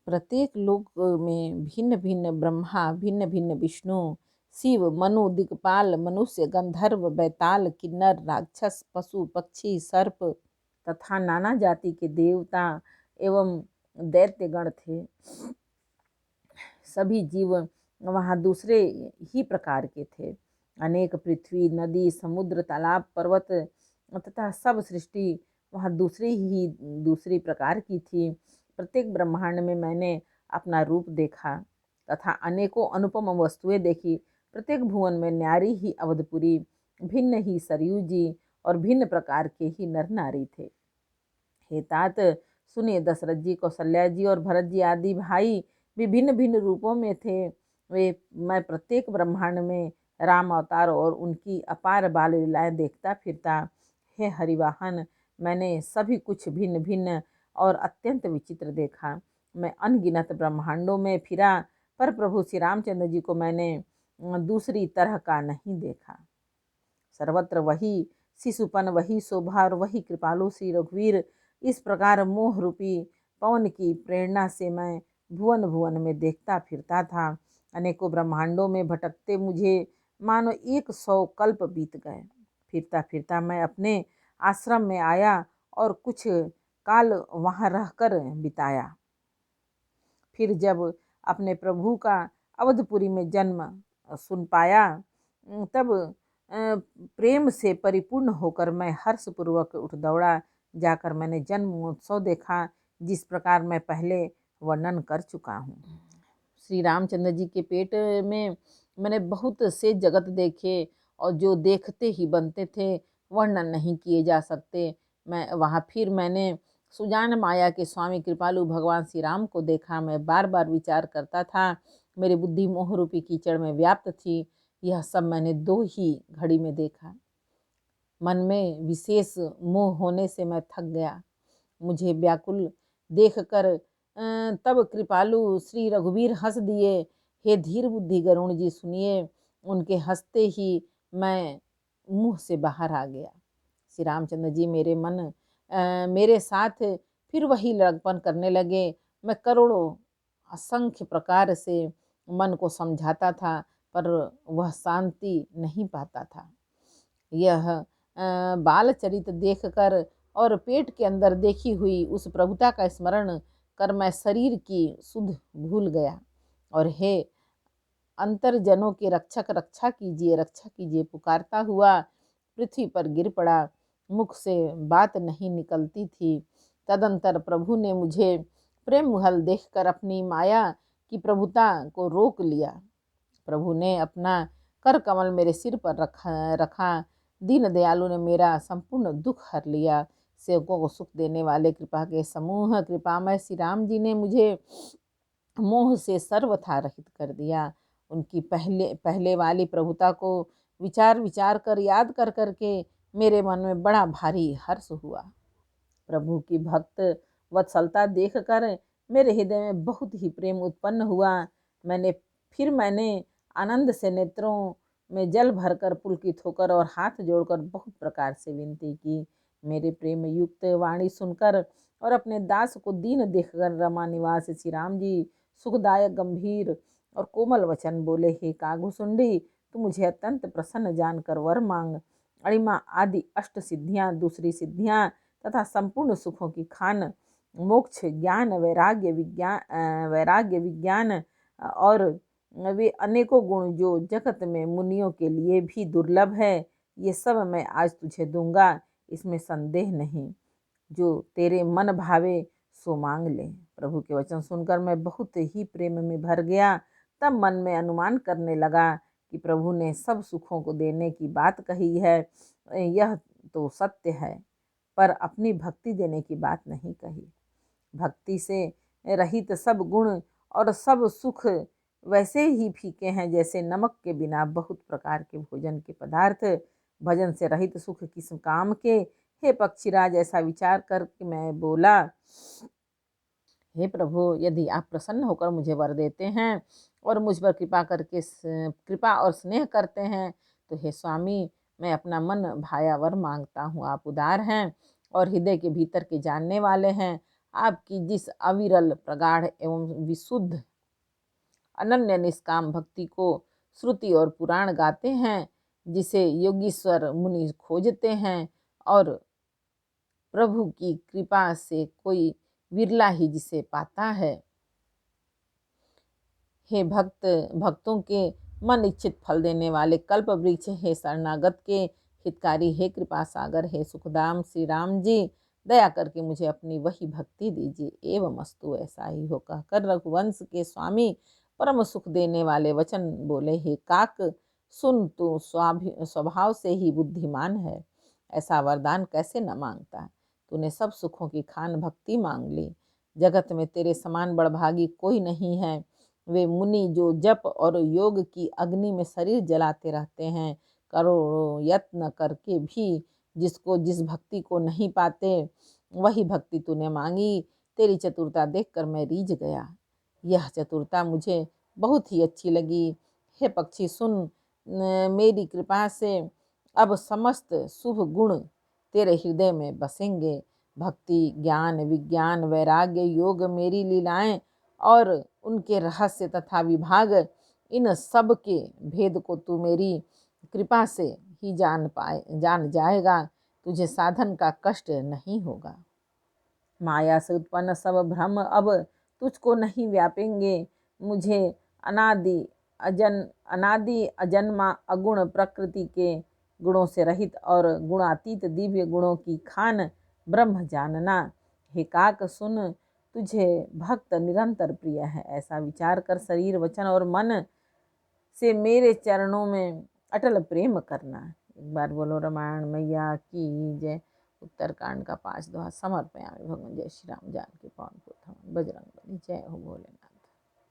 प्रत्येक लोक में भिन्न भिन्न ब्रह्मा, भिन्न भिन्न विष्णु, शिव, मनु, दिक्पाल, मनुष्य, गंधर्व, बैताल, किन्नर, राक्षस, पशु, पक्षी, सर्प तथा नाना जाति के देवता एवं दैत्यगण थे। सभी जीव वहाँ दूसरे ही प्रकार के थे। अनेक पृथ्वी, नदी, समुद्र, तालाब, पर्वत तथा सब सृष्टि वहाँ दूसरी प्रकार की थी। प्रत्येक ब्रह्मांड में मैंने अपना रूप देखा तथा अनेकों अनुपम वस्तुएं देखी। प्रत्येक भुवन में न्यारी ही अवधपुरी, भिन्न ही सरयू जी और भिन्न प्रकार के ही नर नारी थे। हे तात सुनिए, दशरथ जी, कौशल्या जी और भरत जी आदि भाई भी भिन्न भिन्न रूपों में थे। मैं प्रत्येक ब्रह्मांड में राम अवतार और उनकी अपार बाल लीलाएं देखता फिरता। हे हरिवाहन, मैंने सभी कुछ भिन्न भिन्न और अत्यंत विचित्र देखा। मैं अनगिनत ब्रह्मांडों में फिरा, पर प्रभु श्री रामचंद्र जी को मैंने दूसरी तरह का नहीं देखा। सर्वत्र वही शिशुपन, वही शोभा और वही कृपालु श्री रघुवीर। इस प्रकार मोह रूपी पवन की प्रेरणा से मैं भुवन भुवन में देखता फिरता था। अनेकों ब्रह्मांडों में भटकते मुझे मानो 100 कल्प बीत गए। फिरता फिरता मैं अपने आश्रम में आया और कुछ काल वहाँ रहकर बिताया। फिर जब अपने प्रभु का अवधपुरी में जन्म सुन पाया, तब प्रेम से परिपूर्ण होकर मैं हर्षपूर्वक उठ दौड़ा। जाकर मैंने जन्म महोत्सव देखा, जिस प्रकार मैं पहले वर्णन कर चुका हूँ। श्री रामचंद्र जी के पेट में मैंने बहुत से जगत देखे और जो देखते ही बनते थे, वर्णन नहीं किए जा सकते। मैंने सुजान माया के स्वामी कृपालु भगवान श्री राम को देखा। मैं बार बार विचार करता था, मेरी बुद्धि मोह रूपी कीचड़ में व्याप्त थी। यह सब मैंने 2 ही घड़ी में देखा। मन में विशेष मोह होने से मैं थक गया। मुझे व्याकुल देखकर तब कृपालु श्री रघुवीर हंस दिए। हे धीर बुद्धि गरुण जी, सुनिए। उनके हंसते ही मैं मुंह से बाहर आ गया। श्री रामचंद्र जी मेरे साथ फिर वही लगपन करने लगे। मैं करोड़ों असंख्य प्रकार से मन को समझाता था, पर वह शांति नहीं पाता था। यह बाल चरित देखकर और पेट के अंदर देखी हुई उस प्रभुता का स्मरण कर मैं शरीर की सुध भूल गया और हे अंतरजनों के रक्षक, रक्षा कीजिए पुकारता हुआ पृथ्वी पर गिर पड़ा। मुख से बात नहीं निकलती थी। तदंतर प्रभु ने मुझे प्रेम मुहल देखकर अपनी माया की प्रभुता को रोक लिया। प्रभु ने अपना कर कमल मेरे सिर पर रखा। दीन दयालु ने मेरा संपूर्ण दुख हर लिया। सेवकों को सुख देने वाले कृपा के समूह कृपामय श्री राम जी ने मुझे मोह से सर्वथा रहित कर दिया। उनकी पहले वाली प्रभुता को विचार कर याद कर करके मेरे मन में बड़ा भारी हर्ष हुआ। प्रभु की भक्त वत्सलता देखकर मेरे हृदय में बहुत ही प्रेम उत्पन्न हुआ। मैंने आनंद से नेत्रों में जल भरकर पुलकित होकर और हाथ जोड़कर बहुत प्रकार से विनती की। मेरे प्रेम युक्त वाणी सुनकर और अपने दास को दीन देखकर रमा निवास श्री राम जी सुखदायक गंभीर और कोमल वचन बोले, हे कागभुसुंडी, तू मुझे अत्यंत प्रसन्न जानकर वर मांग। अणिमा आदि 8 सिद्धियां, दूसरी सिद्धियां तथा संपूर्ण सुखों की खान, मोक्ष, ज्ञान, वैराग्य विज्ञान और वे अनेकों गुण जो जगत में मुनियों के लिए भी दुर्लभ है, ये सब मैं आज तुझे दूंगा, इसमें संदेह नहीं। जो तेरे मन भावे सो मांग ले। प्रभु के वचन सुनकर मैं बहुत ही प्रेम में भर गया। तब मन में अनुमान करने लगा कि प्रभु ने सब सुखों को देने की बात कही है, यह तो सत्य है, पर अपनी भक्ति देने की बात नहीं कही। भक्ति से रहित सब गुण और सब सुख वैसे ही फीके हैं जैसे नमक के बिना बहुत प्रकार के भोजन के पदार्थ। भजन से रहित सुख किस काम के। हे पक्षीराज, ऐसा विचार करके मैं बोला, हे प्रभु, यदि आप प्रसन्न होकर मुझे वर देते हैं और मुझ पर कृपा और स्नेह करते हैं, तो हे स्वामी, मैं अपना मन भाया वर मांगता हूँ। आप उदार हैं और हृदय के भीतर के जानने वाले हैं। आपकी जिस अविरल प्रगाढ़ एवं विशुद्ध अनन्य निष्काम भक्ति को श्रुति और पुराण गाते हैं, जिसे योगीश्वर मुनि खोजते हैं, और प्रभु की कृपा से कोई विरला ही जिसे पाता है। हे भक्तों के मन इच्छित फल देने वाले कल्प वृक्ष, हे शरणागत के हितकारी, हे कृपा सागर, हे सुखदाम श्री राम जी, दया करके मुझे अपनी वही भक्ति दीजिए। एवं अस्तु, ऐसा ही हो कहकर रघुवंश के स्वामी परम सुख देने वाले वचन बोले। हे काक सुन, तू स्वभाव से ही बुद्धिमान है, ऐसा वरदान कैसे न मांगता। तूने सब सुखों की खान भक्ति मांग ली। जगत में तेरे समान बड़भागी कोई नहीं है। वे मुनि जो जप और योग की अग्नि में शरीर जलाते रहते हैं, करोड़ों यत्न करके भी जिसको जिस भक्ति को नहीं पाते, वही भक्ति तूने मांगी। तेरी चतुरता देखकर मैं रीझ गया। यह चतुरता मुझे बहुत ही अच्छी लगी। हे पक्षी सुन, मेरी कृपा से अब समस्त शुभ गुण तेरे हृदय में बसेंगे। भक्ति, ज्ञान, विज्ञान, वैराग्य, योग, मेरी लीलाएं और उनके रहस्य तथा विभाग, इन सब के भेद को तू मेरी कृपा से ही जान जाएगा। तुझे साधन का कष्ट नहीं होगा। माया से उत्पन्न सब भ्रम अब तुझको नहीं व्यापेंगे। मुझे अनादि अजन्मा अगुण प्रकृति के गुणों से रहित और गुणातीत दिव्य गुणों की खान ब्रह्म जानना। हे काक सुन, तुझे भक्त निरंतर प्रिय है, ऐसा विचार कर शरीर, वचन और मन से मेरे चरणों में अटल प्रेम करना। एक बार बोलो रामायण मैया की जय। उत्तरकांड का 5 दोहा समर्पयामि। भगवान जय श्री राम। जानकी पवन सुत हनुमान बजरंग बली। जय हो भोलेनाथ।